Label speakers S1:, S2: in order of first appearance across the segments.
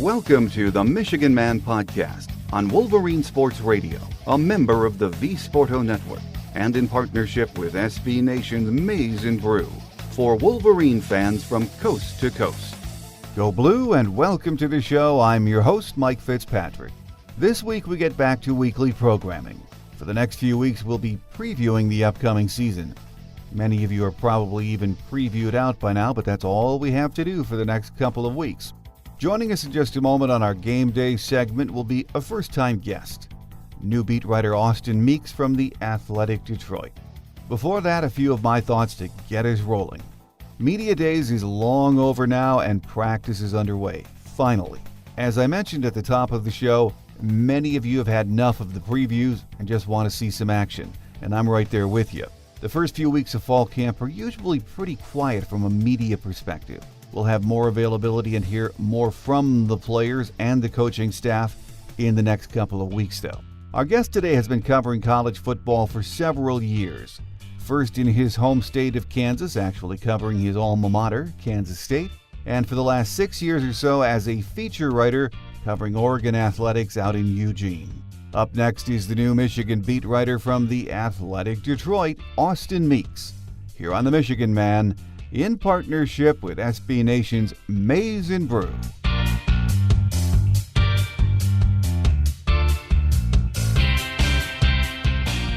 S1: Welcome to the Michigan Man Podcast on Wolverine Sports Radio, a member of the V-Sporto Network, and in partnership with SB Nation's Maize and Brew, for Wolverine fans from coast to coast. Go Blue and welcome to the show. I'm your host, Mike Fitzpatrick. This week we get back to weekly programming. For the next few weeks we'll be previewing the upcoming season. Many of you are probably even previewed out by now, but that's all we have to do for the next couple of weeks. Joining us in just a moment on our Game Day segment will be a first-time guest, new beat writer Austin Meeks from The Athletic Detroit. Before that, a few of my thoughts to get us rolling. Media Days is long over now and practice is underway, finally. As I mentioned at the top of the show, many of you have had enough of the previews and just want to see some action, and I'm right there with you. The first few weeks of fall camp are usually pretty quiet from a media perspective. We'll have more availability and hear more from the players and the coaching staff in the next couple of weeks, though. Our guest today has been covering college football for several years. First in his home state of Kansas, actually covering his alma mater, Kansas State, and for the last 6 years or so as a feature writer covering Oregon athletics out in Eugene. Up next is the new Michigan beat writer from The Athletic Detroit, Austin Meeks, here on The Michigan Man, in partnership with SB Nation's Maize and Brew.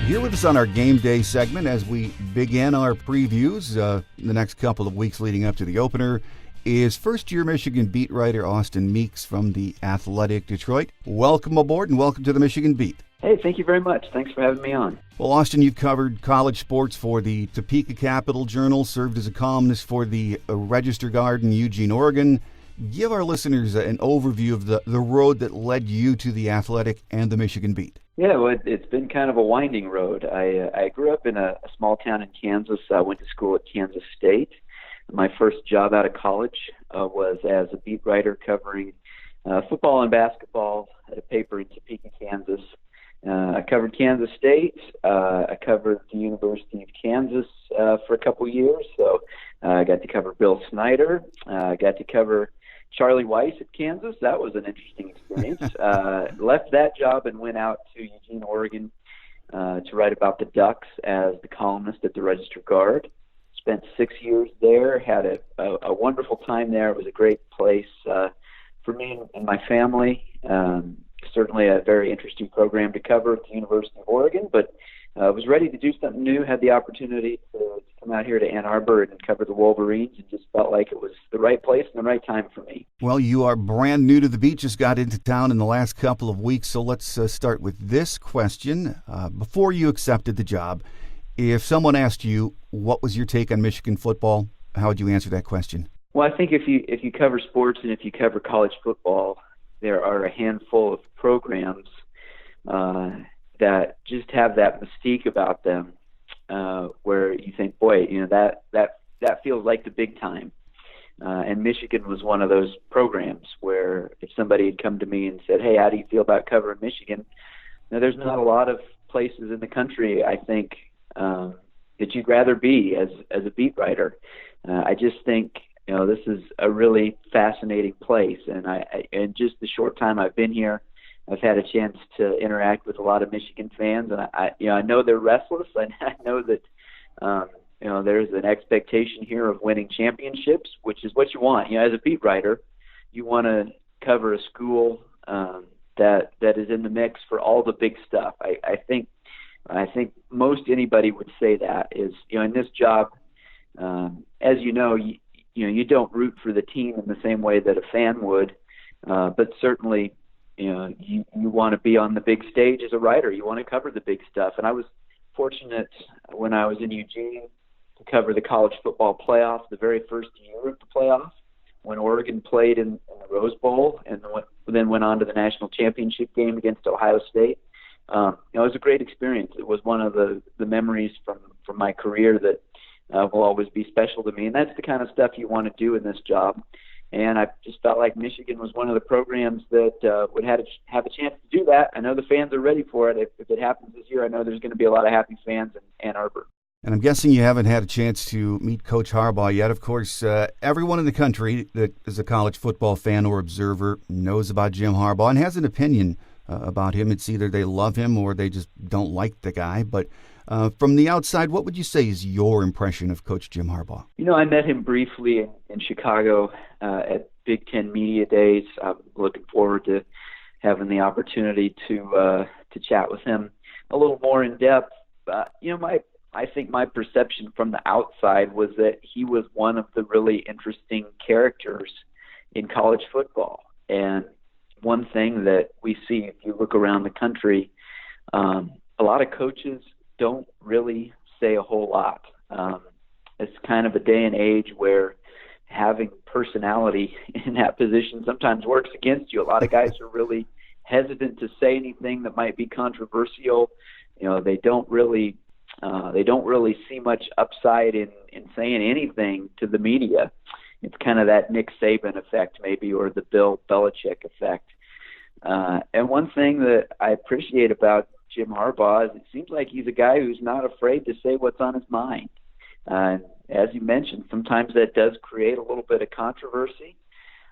S1: Here with us on our Game Day segment as we begin our previews the next couple of weeks leading up to the opener is first-year Michigan beat writer Austin Meeks from The Athletic Detroit. Welcome aboard and welcome to the Michigan Beat.
S2: Hey, thank you very much. Thanks for having me on.
S1: Well, Austin, you've covered college sports for the Topeka Capital Journal, served as a columnist for the Register Guard in Eugene, Oregon. Give our listeners an overview of the road that led you to The Athletic and the Michigan Beat.
S2: Yeah, well, it's been kind of a winding road. I grew up in a small town in Kansas. I went to school at Kansas State. My first job out of college was as a beat writer covering football and basketball at a paper in Topeka, Kansas. I covered Kansas State. I covered the University of Kansas for a couple years. So I got to cover Bill Snyder. I got to cover Charlie Weiss at Kansas. That was an interesting experience. Left that job and went out to Eugene, Oregon to write about the Ducks as the columnist at the Register Guard. Spent 6 years there, had a wonderful time there. It was a great place for me and my family. Certainly a very interesting program to cover at the University of Oregon, but was ready to do something new, had the opportunity to come out here to Ann Arbor and cover the Wolverines, and just felt like it was the right place and the right time for me.
S1: Well, you are brand new to the beat, just got into town in the last couple of weeks, so let's start with this question. Before you accepted the job, if someone asked you what was your take on Michigan football, how would you answer that question?
S2: Well, I think if you cover sports and if you cover college football, there are a handful of programs that just have that mystique about them, where you think, boy, that feels like the big time. And Michigan was one of those programs where if somebody had come to me and said, hey, how do you feel about covering Michigan? Now, there's not a lot of places in the country, I think, that you'd rather be as a beat writer. I just think this is a really fascinating place, and in just the short time I've been here, I've had a chance to interact with a lot of Michigan fans, and I know they're restless. I know that there's an expectation here of winning championships, which is what you want. As a beat writer, you want to cover a school that is in the mix for all the big stuff. I think most anybody would say that is, in this job, as you know, you don't root for the team in the same way that a fan would, but certainly, you want to be on the big stage as a writer. You want to cover the big stuff. And I was fortunate when I was in Eugene to cover the college football playoff, the very first year of the playoff, when Oregon played in the Rose Bowl and then went on to the national championship game against Ohio State. It was a great experience. It was one of the memories from my career that will always be special to me. And that's the kind of stuff you want to do in this job. And I just felt like Michigan was one of the programs that would have a chance to do that. I know the fans are ready for it. If it happens this year, I know there's going to be a lot of happy fans in Ann Arbor.
S1: And I'm guessing you haven't had a chance to meet Coach Harbaugh yet. Of course, everyone in the country that is a college football fan or observer knows about Jim Harbaugh and has an opinion about him. It's either they love him or they just don't like the guy. But from the outside, what would you say is your impression of Coach Jim Harbaugh?
S2: I met him briefly in Chicago at Big Ten Media Days. I'm looking forward to having the opportunity to chat with him a little more in depth. I think my perception from the outside was that he was one of the really interesting characters in college football. And one thing that we see if you look around the country, a lot of coaches don't really say a whole lot. It's kind of a day and age where having personality in that position sometimes works against you. A lot of guys are really hesitant to say anything that might be controversial. They don't really see much upside in saying anything to the media. It's kind of that Nick Saban effect maybe, or the Bill Belichick effect. And one thing that I appreciate about Jim Harbaugh is it seems like he's a guy who's not afraid to say what's on his mind. As you mentioned, sometimes that does create a little bit of controversy.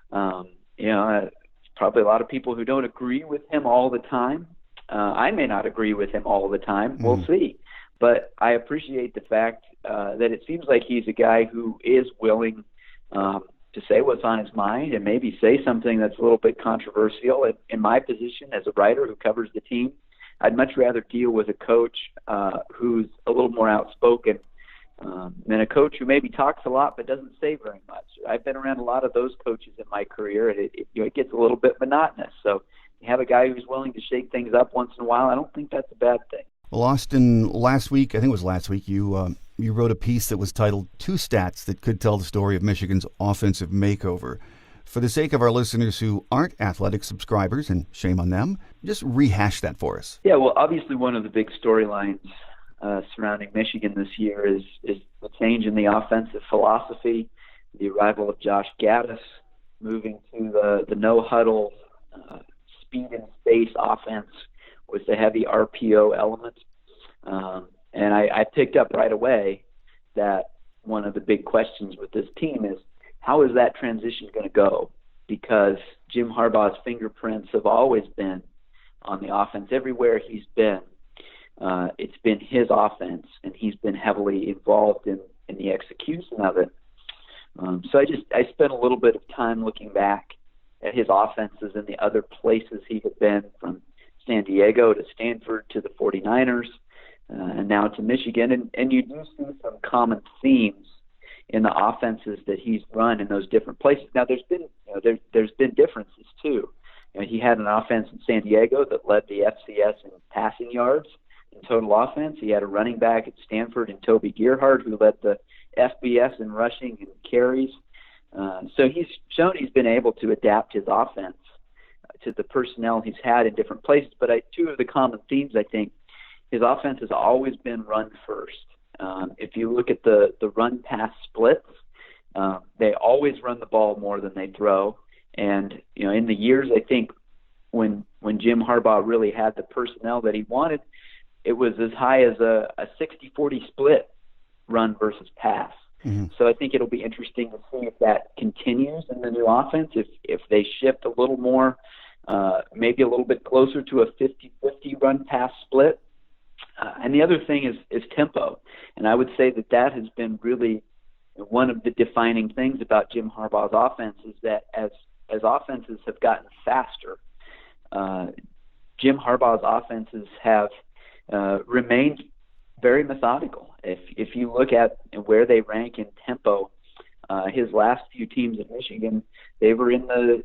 S2: Probably a lot of people who don't agree with him all the time. I may not agree with him all the time. We'll see. But I appreciate the fact that it seems like he's a guy who is willing to say what's on his mind and maybe say something that's a little bit controversial. In my position as a writer who covers the team, I'd much rather deal with a coach who's a little more outspoken than a coach who maybe talks a lot but doesn't say very much. I've been around a lot of those coaches in my career, and it gets a little bit monotonous. So you have a guy who's willing to shake things up once in a while. I don't think that's a bad thing.
S1: Well, Austin, last week, you wrote a piece that was titled Two Stats That Could Tell the Story of Michigan's Offensive Makeover. For the sake of our listeners who aren't Athletic subscribers, and shame on them, just rehash that for us.
S2: Yeah, well, obviously one of the big storylines surrounding Michigan this year is the change in the offensive philosophy, the arrival of Josh Gaddis, moving to the no-huddle, speed and space offense with the heavy RPO element. And I picked up right away that one of the big questions with this team is, how is that transition going to go? Because Jim Harbaugh's fingerprints have always been on the offense. Everywhere he's been, it's been his offense, and he's been heavily involved in the execution of it. So I spent a little bit of time looking back at his offenses and the other places he had been, from San Diego to Stanford to the 49ers, and now to Michigan. And you do see some common themes in the offenses that he's run in those different places. Now, there's been differences too. He had an offense in San Diego that led the FCS in passing yards in total offense. He had a running back at Stanford in Toby Gerhardt who led the FBS in rushing and carries. So he's shown he's been able to adapt his offense to the personnel he's had in different places. But two of the common themes, I think, his offense has always been run first. If you look at the run-pass splits, they always run the ball more than they throw. And, in the years, I think, when Jim Harbaugh really had the personnel that he wanted, it was as high as a 60-40 split, run versus pass. Mm-hmm. So I think it'll be interesting to see if that continues in the new offense, if they shift a little more, maybe a little bit closer to a 50-50 run-pass split. And the other thing is tempo. And I would say that has been really one of the defining things about Jim Harbaugh's offense, is that as offenses have gotten faster, Jim Harbaugh's offenses have remained very methodical. If you look at where they rank in tempo, his last few teams at Michigan, they were in the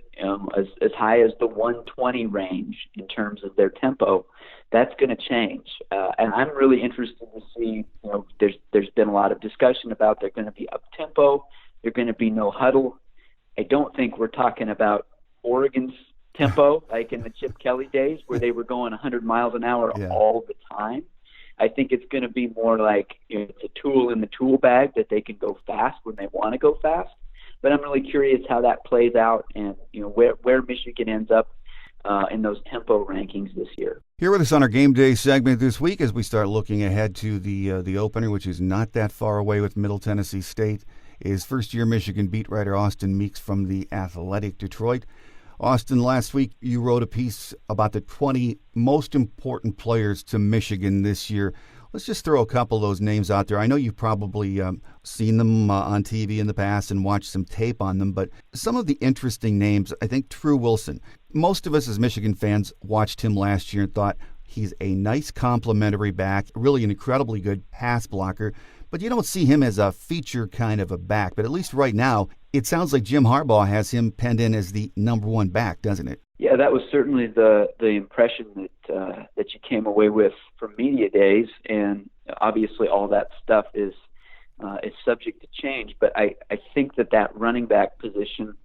S2: as high as the 120 range in terms of their tempo. That's going to change, and I'm really interested to see. There's been a lot of discussion about they're going to be up tempo, they're going to be no huddle. I don't think we're talking about Oregon's tempo like in the Chip Kelly days where they were going 100 miles an hour all the time. I think it's going to be more like it's a tool in the tool bag that they can go fast when they want to go fast. But I'm really curious how that plays out, and where Michigan ends up in those tempo rankings this year.
S1: Here with us on our Game Day segment this week as we start looking ahead to the opener, which is not that far away with Middle Tennessee State, is first-year Michigan beat writer Austin Meeks from The Athletic Detroit. Austin, last week you wrote a piece about the 20 most important players to Michigan this year. Let's just throw a couple of those names out there. I know you've probably seen them on TV in the past and watched some tape on them, but some of the interesting names, I think True Wilson. Most of us as Michigan fans watched him last year and thought he's a nice complimentary back, really an incredibly good pass blocker, but you don't see him as a feature kind of a back. But at least right now, it sounds like Jim Harbaugh has him penned in as the number one back, doesn't it?
S2: Yeah, that was certainly the impression that you came away with from media days, and obviously all that stuff is subject to change. But I think that running back position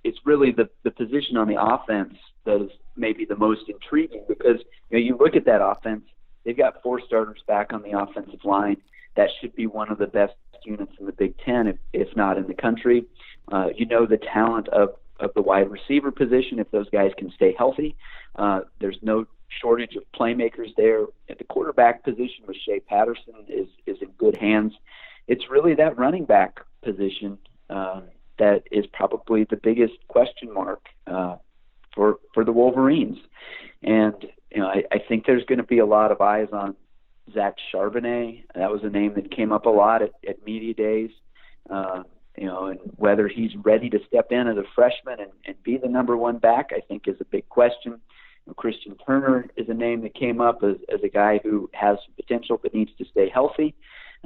S2: is really the position on the offense that is maybe the most intriguing, because you look at that offense, they've got 4 starters back on the offensive line. That should be one of the best units in the Big Ten, if not in the country. The talent of the wide receiver position, if those guys can stay healthy. There's no shortage of playmakers there. At the quarterback position with Shea Patterson is in good hands. It's really that running back position that is probably the biggest question mark for the Wolverines. And I think there's going to be a lot of eyes on Zach Charbonnet. That was a name that came up a lot at media days. And whether he's ready to step in as a freshman and be the number one back, I think is a big question. Christian Turner is a name that came up as a guy who has some potential but needs to stay healthy.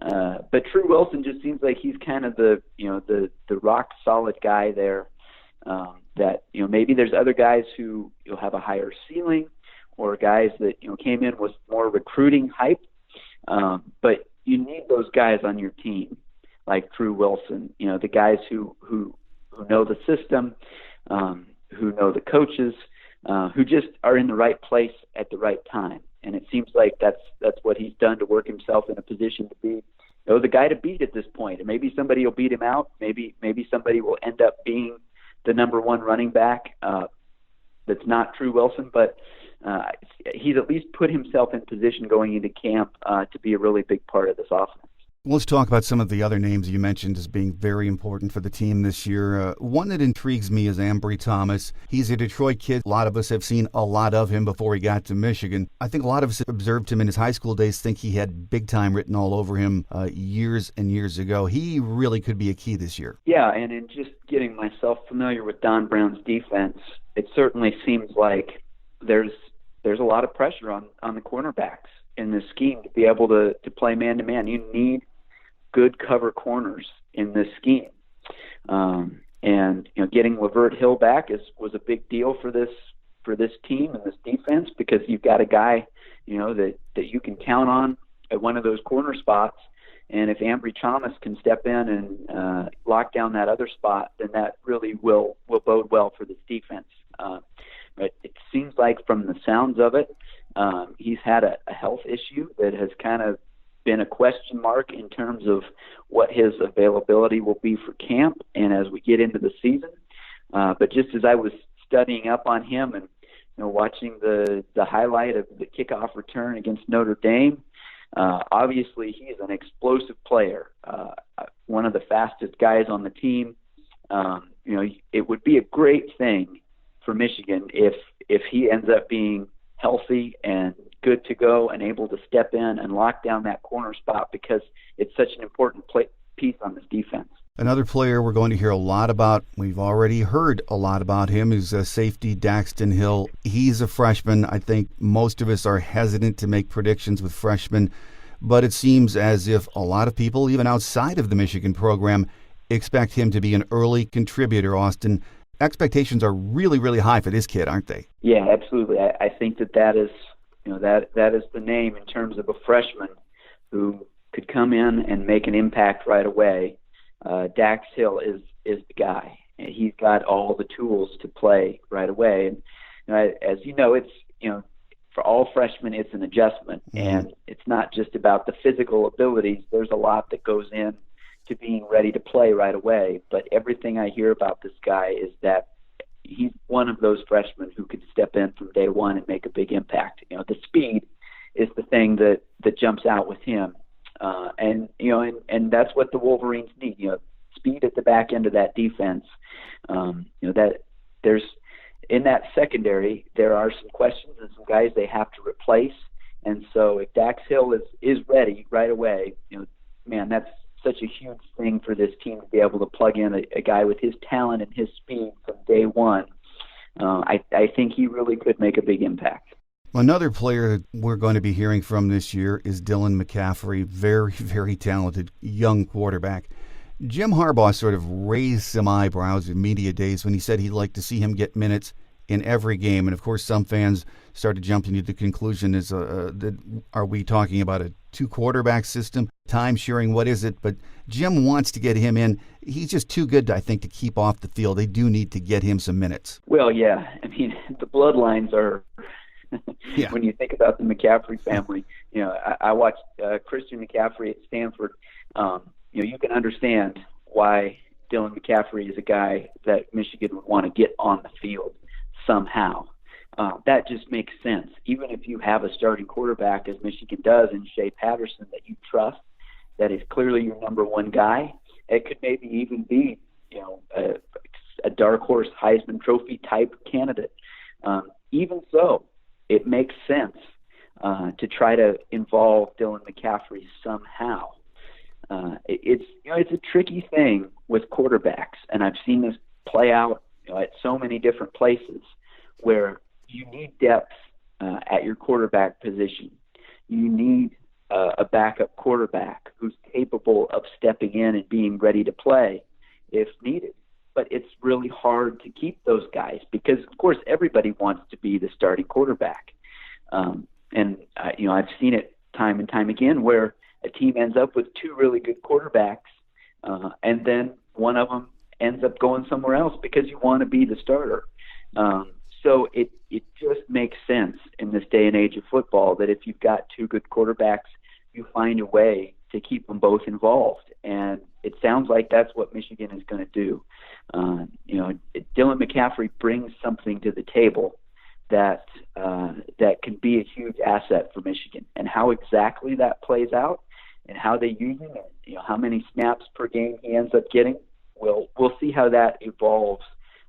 S2: But True Wilson just seems like he's kind of the rock solid guy there. That maybe there's other guys who have a higher ceiling, or guys that came in with more recruiting hype. But you need those guys on your team, like True Wilson. The guys who know the system, who know the coaches, who just are in the right place at the right time. And it seems like that's what he's done to work himself in a position to be the guy to beat at this point. And maybe somebody will beat him out. Maybe somebody will end up being the number one running back that's not True Wilson, but he's at least put himself in position going into camp to be a really big part of this offense.
S1: Let's talk about some of the other names you mentioned as being very important for the team this year. One that intrigues me is Ambry Thomas. He's a Detroit kid. A lot of us have seen a lot of him before he got to Michigan. I think a lot of us observed him in his high school days, think he had big time written all over him years and years ago. He really could be a key this year.
S2: Yeah, and in just getting myself familiar with Don Brown's defense, it certainly seems like there's a lot of pressure on the cornerbacks in this scheme to be able to play man-to-man. You need good cover corners in this scheme. And getting Lavert Hill back was a big deal for this team and this defense, because you've got a guy that you can count on at one of those corner spots. And if Ambry Thomas can step in and lock down that other spot, then that really will bode well for this defense. But it seems like from the sounds of it, he's had a health issue that has kind of been a question mark in terms of what his availability will be for camp and as we get into the season. But just as I was studying up on him and watching the highlight of the kickoff return against Notre Dame, obviously he is an explosive player, one of the fastest guys on the team. It would be a great thing for Michigan if he ends up being healthy and good to go and able to step in and lock down that corner spot, because it's such an important piece on this defense.
S1: Another player we're going to hear a lot about, we've already heard a lot about him, is safety Daxton Hill. He's a freshman. I think most of us are hesitant to make predictions with freshmen, but it seems as if a lot of people, even outside of the Michigan program, expect him to be an early contributor, Austin. Expectations are really, really high for this kid, aren't they?
S2: Yeah, absolutely. I think that is that is the name in terms of a freshman who could come in and make an impact right away. Dax Hill is the guy. He's got all the tools to play right away. And as you know, it's for all freshmen, it's an adjustment, and it's not just about the physical abilities. There's a lot that goes in to being ready to play right away. But everything I hear about this guy is that he's one of those freshmen who could step in from day one and make a big impact. The speed is the thing that jumps out with him. And that's what the Wolverines need, speed at the back end of that defense. That there's in that secondary, there are some questions and some guys they have to replace. And so if Dax Hill is ready right away, man, that's such a huge thing for this team to be able to plug in a guy with his talent and his speed from day one. I think he really could make a big impact.
S1: Another player that we're going to be hearing from this year is Dylan McCaffrey, very, very talented young quarterback. Jim Harbaugh sort of raised some eyebrows in media days when he said he'd like to see him get minutes in every game. And, of course, some fans started jumping to the conclusion are we talking about a two-quarterback system, time sharing, what is it? But Jim wants to get him in. He's just too good, I think, to keep off the field. They do need to get him some minutes.
S2: Well, yeah. I mean, the bloodlines are
S1: yeah.
S2: When you think about the McCaffrey family, I watched Christian McCaffrey at Stanford. You can understand why Dylan McCaffrey is a guy that Michigan would want to get on the field somehow. That just makes sense. Even if you have a starting quarterback, as Michigan does, in Shea Patterson, that you trust, that is clearly your number one guy, it could maybe even be, a dark horse Heisman Trophy type candidate. Even so, it makes sense to try to involve Dylan McCaffrey somehow. It's a tricky thing with quarterbacks, and I've seen this play out at so many different places where you need depth at your quarterback position. You need a backup quarterback who's capable of stepping in and being ready to play if needed. But it's really hard to keep those guys because, of course, everybody wants to be the starting quarterback. I've seen it time and time again where a team ends up with two really good quarterbacks, and then one of them ends up going somewhere else because you want to be the starter. So it just makes sense in this day and age of football that if you've got two good quarterbacks, you find a way to keep them both involved. And it sounds like that's what Michigan is going to do. Dylan McCaffrey brings something to the table that can be a huge asset for Michigan. And how exactly that plays out and how they use him, and how many snaps per game he ends up getting, we'll see how that evolves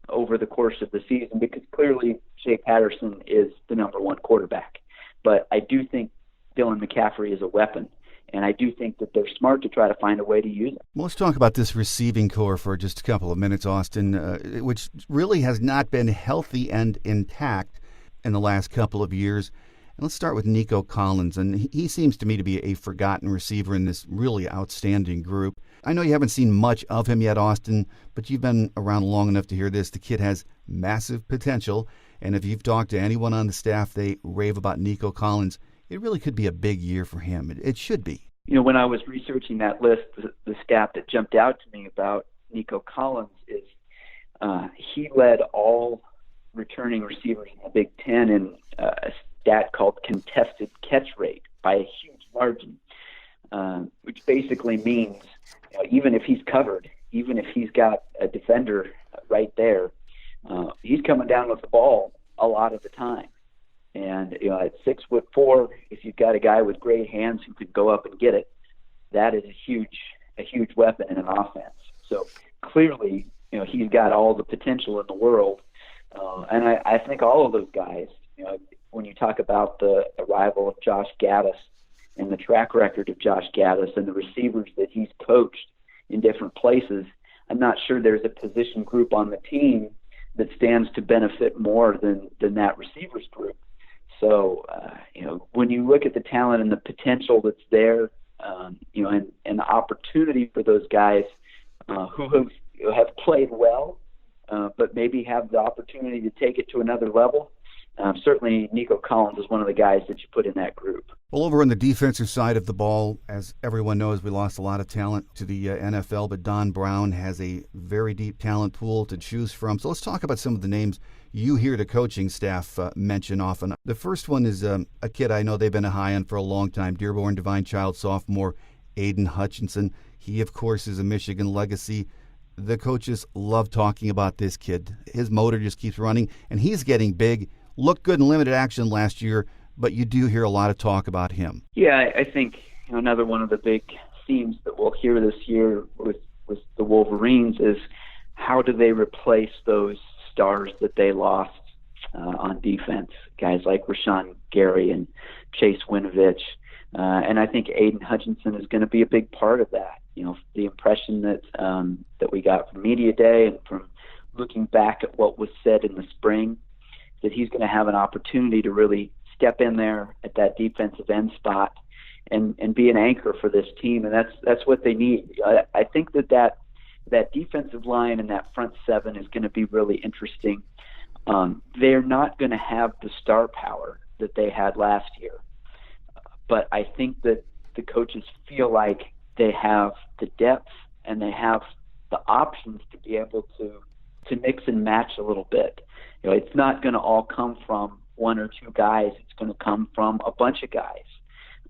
S2: over the course of the season, because clearly Shea Patterson is the number one quarterback. But I do think Dylan McCaffrey is a weapon, and I do think that they're smart to try to find a way to use it.
S1: Well, let's talk about this receiving core for just a couple of minutes, Austin, which really has not been healthy and intact in the last couple of years. And let's start with Nico Collins, and he seems to me to be a forgotten receiver in this really outstanding group. I know you haven't seen much of him yet, Austin, but you've been around long enough to hear this. The kid has massive potential, and if you've talked to anyone on the staff, they rave about Nico Collins. It really could be a big year for him. It should be.
S2: When I was researching that list, the stat that jumped out to me about Nico Collins is he led all returning receivers in the Big Ten in a stat called contested catch rate by a huge margin, which basically means even if he's covered, even if he's got a defender right there, he's coming down with the ball a lot of the time. And at 6'4", if you've got a guy with great hands who could go up and get it, that is a huge weapon in an offense. So clearly, he's got all the potential in the world. And I think all of those guys, when you talk about the arrival of Josh Gaddis and the track record of Josh Gaddis and the receivers that he's coached in different places, I'm not sure there's a position group on the team that stands to benefit more than that receivers group. So, when you look at the talent and the potential that's there, and the opportunity for those guys who have played well, but maybe have the opportunity to take it to another level, certainly Nico Collins is one of the guys that you put in that group.
S1: Well, over on the defensive side of the ball, as everyone knows, we lost a lot of talent to the NFL, but Don Brown has a very deep talent pool to choose from. So let's talk about some of the names you hear the coaching staff mention often. The first one is a kid I know they've been a high on for a long time, Dearborn Divine Child sophomore Aiden Hutchinson. He, of course, is a Michigan legacy. the coaches love talking about this kid. His motor just keeps running, and he's getting big. Looked good in limited action last year, but you do hear a lot of talk about him.
S2: Yeah, I think another one of the big themes that we'll hear this year with the Wolverines is how do they replace those stars that they lost on defense, guys like Rashawn Gary and Chase Winovich. And I think Aiden Hutchinson is going to be a big part of that. The impression that we got from Media Day and from looking back at what was said in the spring, that he's going to have an opportunity to really step in there at that defensive end spot and be an anchor for this team. And that's what they need. I think that defensive line and that front seven is going to be really interesting. They're not going to have the star power that they had last year. But I think that the coaches feel like they have the depth and they have the options to be able to mix and match a little bit. It's not going to all come from one or two guys. It's going to come from a bunch of guys.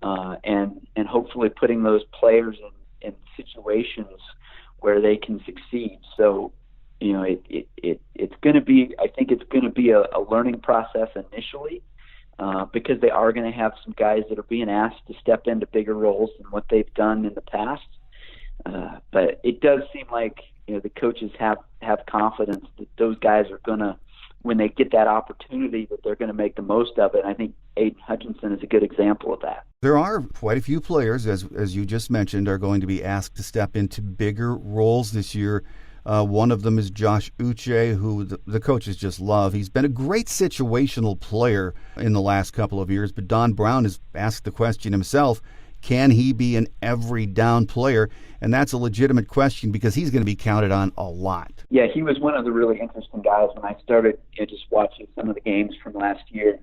S2: And hopefully putting those players in situations where they can succeed. So, it's going to be, I think it's going to be a learning process initially, because they are going to have some guys that are being asked to step into bigger roles than what they've done in the past. But it does seem like, the coaches have confidence that those guys are going to, when they get that opportunity, that they're going to make the most of it. And I think Aiden Hutchinson is a good example of that. There
S1: are quite a few players, as you just mentioned, are going to be asked to step into bigger roles this year. One of them is Josh Uche, who the coaches just love. He's been a great situational player in the last couple of years, but Don Brown has asked the question himself, can he be an every down player? And that's a legitimate question because he's going to be counted on a lot.
S2: Yeah, he was one of the really interesting guys when I started just watching some of the games from last year.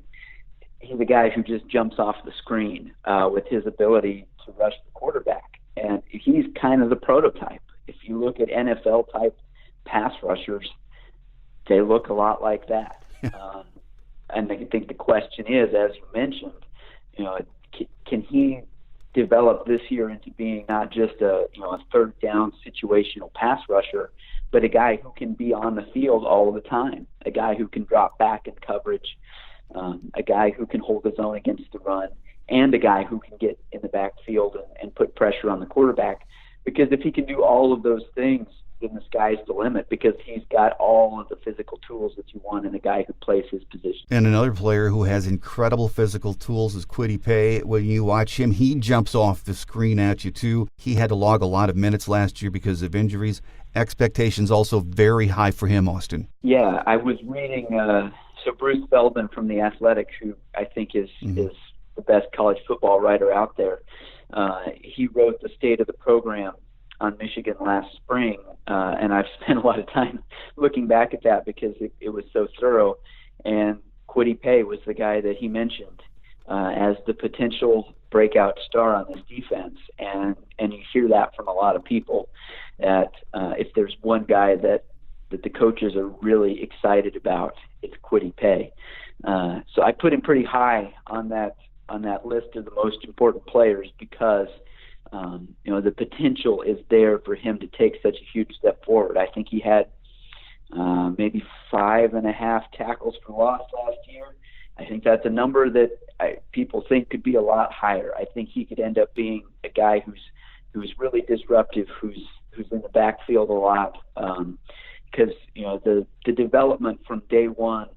S2: He's a guy who just jumps off the screen with his ability to rush the quarterback. And he's kind of the prototype. If you look at NFL-type pass rushers, they look a lot like that. And I think the question is, as you mentioned, can he develop this year into being not just a third down situational pass rusher, but a guy who can be on the field all the time, a guy who can drop back in coverage, a guy who can hold his own against the run, and a guy who can get in the backfield and put pressure on the quarterback. Because if he can do all of those things, then the sky's the limit, because he's got all of the physical tools that you want in a guy who plays his position.
S1: And another player who has incredible physical tools is Kwity Paye. When you watch him, he jumps off the screen at you too. He had to log a lot of minutes last year because of injuries. Expectations also very high for him, Austin.
S2: Yeah, I was reading so Bruce Feldman from The Athletic, who I think is the best college football writer out there. He wrote the state of the program on Michigan last spring, and I've spent a lot of time looking back at that because it was so thorough. And Kwity Paye was the guy that he mentioned as the potential breakout star on this defense. And you hear that from a lot of people, that if there's one guy that the coaches are really excited about, it's Kwity Paye. So I put him pretty high on that list of the most important players because the potential is there for him to take such a huge step forward. I think he had maybe 5.5 tackles for loss last year. I think that's a number that people think could be a lot higher. I think he could end up being a guy who's really disruptive, who's in the backfield a lot, because the development from day one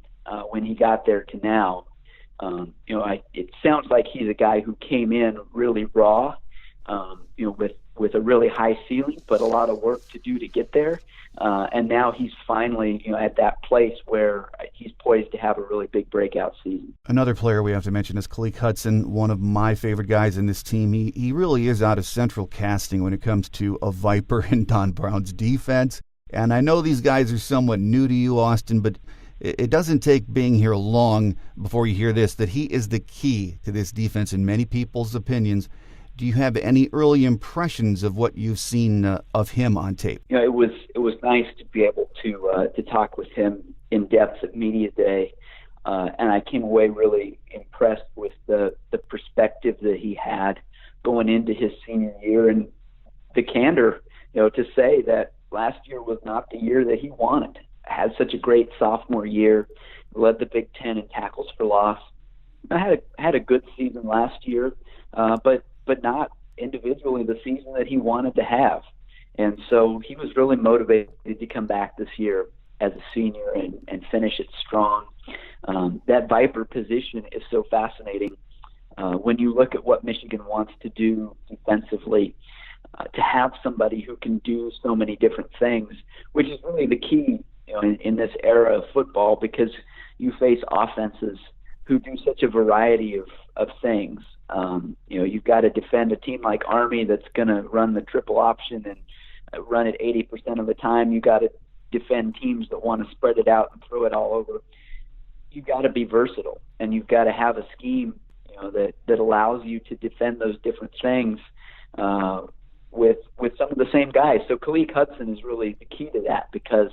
S2: when he got there to now, it sounds like he's a guy who came in really raw, with a really high ceiling, but a lot of work to do to get there. And now he's finally, at that place where he's poised to have a really big breakout season.
S1: Another player we have to mention is Khaleke Hudson, one of my favorite guys in this team. He really is out of central casting when it comes to a Viper in Don Brown's defense. And I know these guys are somewhat new to you, Austin, but it doesn't take being here long before you hear this, that he is the key to this defense in many people's opinions. Do you have any early impressions of what you've seen of him on tape?
S2: It was nice to be able to talk with him in depth at Media Day, and I came away really impressed with the perspective that he had going into his senior year, and the candor, to say that last year was not the year that he wanted. Had such a great sophomore year, led the Big Ten in tackles for loss. I had a good season last year, but not individually the season that he wanted to have. And so he was really motivated to come back this year as a senior and finish it strong. That Viper position is so fascinating when you look at what Michigan wants to do defensively. To have somebody who can do so many different things, which is really the key, in this era of football, because you face offenses who do such a variety of things. You've got to defend a team like Army that's going to run the triple option and run it 80% of the time. You got to defend teams that want to spread it out and throw it all over. You've got to be versatile, and you've got to have a scheme, that allows you to defend those different things with some of the same guys. So Khaleke Hudson is really the key to that, because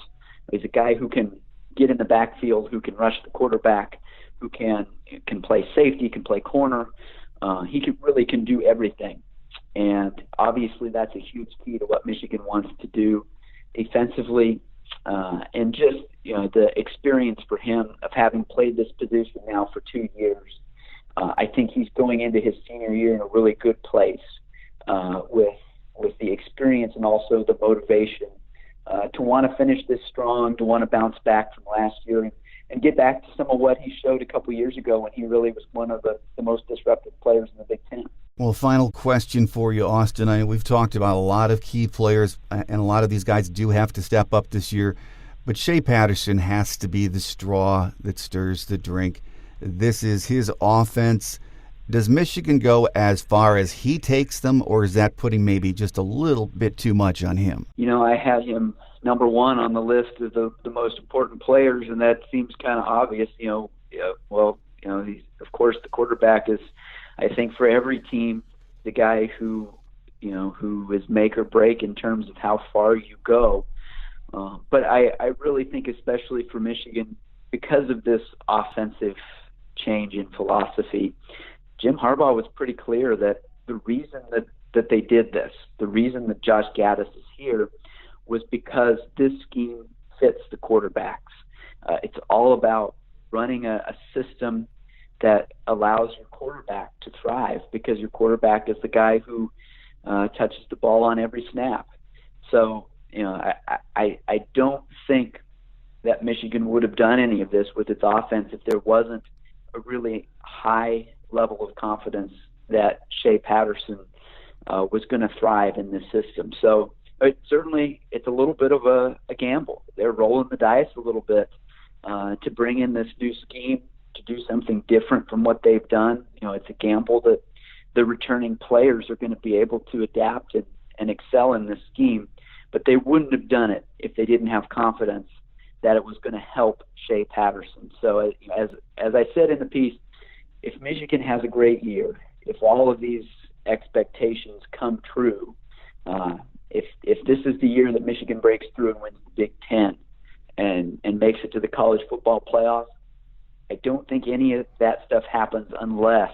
S2: he's a guy who can get in the backfield, who can rush the quarterback, who can play safety, can play corner. He really can do everything. And obviously that's a huge key to what Michigan wants to do defensively. And just, the experience for him of having played this position now for 2 years. I think he's going into his senior year in a really good place with the experience and also the motivation to want to finish this strong, to want to bounce back from last year and get back to some of what he showed a couple years ago when he really was one of the most disruptive players in the Big Ten.
S1: Well, final question for you, Austin. We've talked about a lot of key players, and a lot of these guys do have to step up this year, but Shea Patterson has to be the straw that stirs the drink. This is his offense. Does Michigan go as far as he takes them, or is that putting maybe just a little bit too much on him?
S2: I had him number one on the list of the most important players, and that seems kind of obvious. He's, of course, the quarterback is, I think, for every team, the guy who is make or break in terms of how far you go. But I really think, especially for Michigan, because of this offensive change in philosophy, Jim Harbaugh was pretty clear that the reason that they did this, the reason that Josh Gaddis is here, was because this scheme fits the quarterbacks. It's all about running a system that allows your quarterback to thrive, because your quarterback is the guy who touches the ball on every snap. So, I don't think that Michigan would have done any of this with its offense if there wasn't a really high level of confidence that Shea Patterson was going to thrive in this system. So it's a little bit of a gamble. They're rolling the dice a little bit to bring in this new scheme, to do something different from what they've done. It's a gamble that the returning players are going to be able to adapt and excel in this scheme, but they wouldn't have done it if they didn't have confidence that it was going to help Shea Patterson. So as I said in the piece, if Michigan has a great year, if all of these expectations come true, if this is the year that Michigan breaks through and wins the Big Ten and makes it to the college football playoffs, I don't think any of that stuff happens unless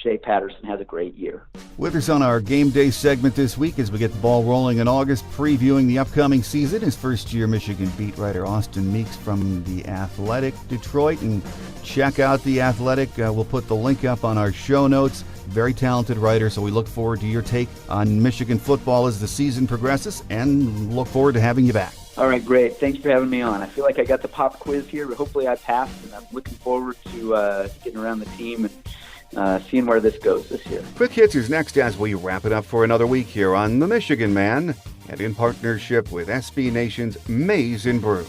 S2: Shea Patterson has a great year.
S1: With us on our Game Day segment this week as we get the ball rolling in August, previewing the upcoming season, is first-year Michigan beat writer Austin Meeks from The Athletic Detroit. And check out The Athletic. We'll put the link up on our show notes. Very talented writer, so we look forward to your take on Michigan football as the season progresses, and look forward to having you back.
S2: All right, great. Thanks for having me on. I feel like I got the pop quiz here, but hopefully I passed, and I'm looking forward to getting around the team and seeing where this goes this year.
S1: Quick Hits is next as we wrap it up for another week here on The Michigan Man, and in partnership with SB Nation's Maize and Brew.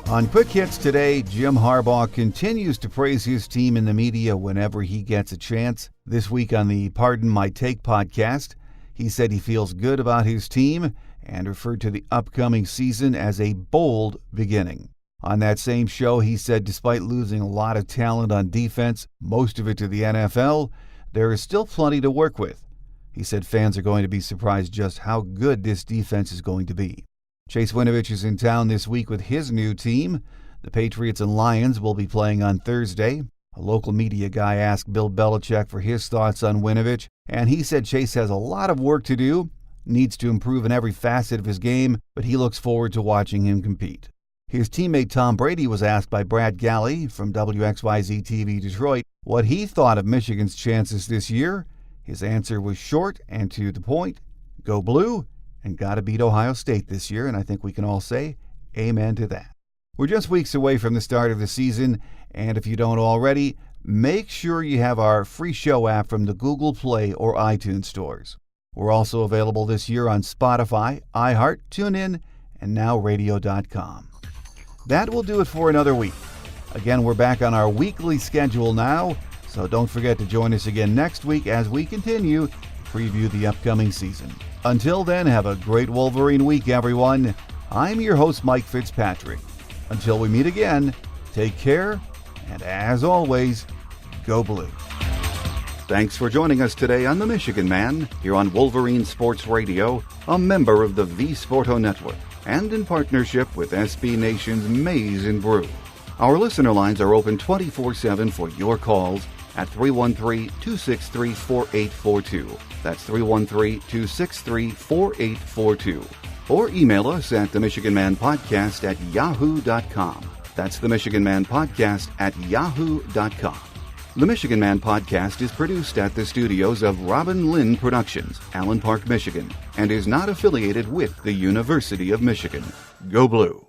S1: On Quick Hits today, Jim Harbaugh continues to praise his team in the media whenever he gets a chance. This week on the Pardon My Take podcast, he said he feels good about his team and referred to the upcoming season as a bold beginning. On that same show, he said despite losing a lot of talent on defense, most of it to the NFL, there is still plenty to work with. He said fans are going to be surprised just how good this defense is going to be. Chase Winovich is in town this week with his new team. The Patriots and Lions will be playing on Thursday. A local media guy asked Bill Belichick for his thoughts on Winovich, and he said Chase has a lot of work to do, needs to improve in every facet of his game, but he looks forward to watching him compete. His teammate Tom Brady was asked by Brad Galley from WXYZ-TV Detroit what he thought of Michigan's chances this year. His answer was short and to the point: go blue, and gotta beat Ohio State this year, and I think we can all say amen to that. We're just weeks away from the start of the season, and if you don't already, make sure you have our free show app from the Google Play or iTunes stores. We're also available this year on Spotify, iHeart, TuneIn, and now radio.com. That will do it for another week. Again, we're back on our weekly schedule now, so don't forget to join us again next week as we continue to preview the upcoming season. Until then, have a great Wolverine week, everyone. I'm your host, Mike Fitzpatrick. Until we meet again, take care, and as always, go blue. Thanks for joining us today on The Michigan Man, here on Wolverine Sports Radio, a member of the V Sporto Network, and in partnership with SB Nation's Maize and Brew. Our listener lines are open 24/7 for your calls at 313-263-4842. That's 313-263-4842. Or email us at themichiganmanpodcast@yahoo.com. That's themichiganmanpodcast@yahoo.com. The Michigan Man Podcast is produced at the studios of Robin Lynn Productions, Allen Park, Michigan, and is not affiliated with the University of Michigan. Go Blue!